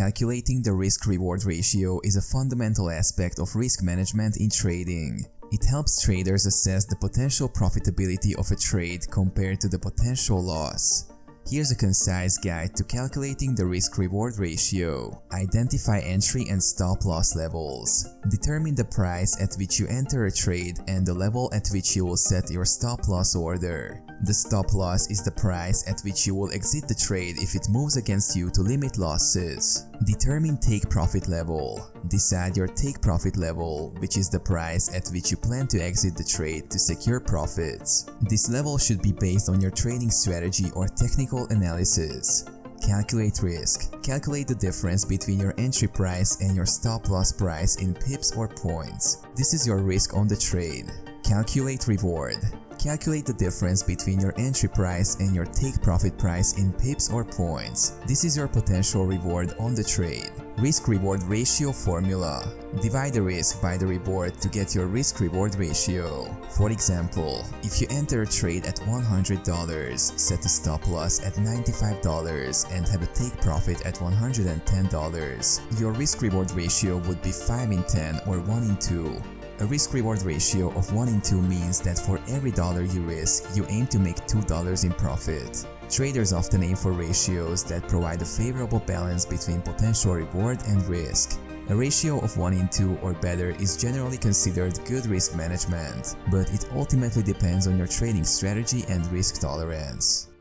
Calculating the risk-reward ratio is a fundamental aspect of risk management in trading. It helps traders assess the potential profitability of a trade compared to the potential loss. Here's a concise guide to calculating the risk-reward ratio. Identify entry and stop-loss levels. Determine the price at which you enter a trade and the level at which you will set your stop-loss order. The stop-loss is the price at which you will exit the trade if it moves against you to limit losses. Determine take-profit level. Decide your take-profit level, which is the price at which you plan to exit the trade to secure profits. This level should be based on your trading strategy or technical analysis. Calculate risk. Calculate the difference between your entry price and your stop-loss price in pips or points. This is your risk on the trade. Calculate reward. Calculate the difference between your entry price and your take-profit price in pips or points. This is your potential reward on the trade. Risk-reward ratio formula. Divide the risk by the reward to get your risk-reward ratio. For example, if you enter a trade at $100, set a stop-loss at $95 and have a take-profit at $110, your risk-reward ratio would be 5 in 10 or 1 in 2. A risk-reward ratio of 1 in 2 means that for every dollar you risk, you aim to make $2 in profit. Traders often aim for ratios that provide a favorable balance between potential reward and risk. A ratio of 1 in 2 or better is generally considered good risk management, but it ultimately depends on your trading strategy and risk tolerance.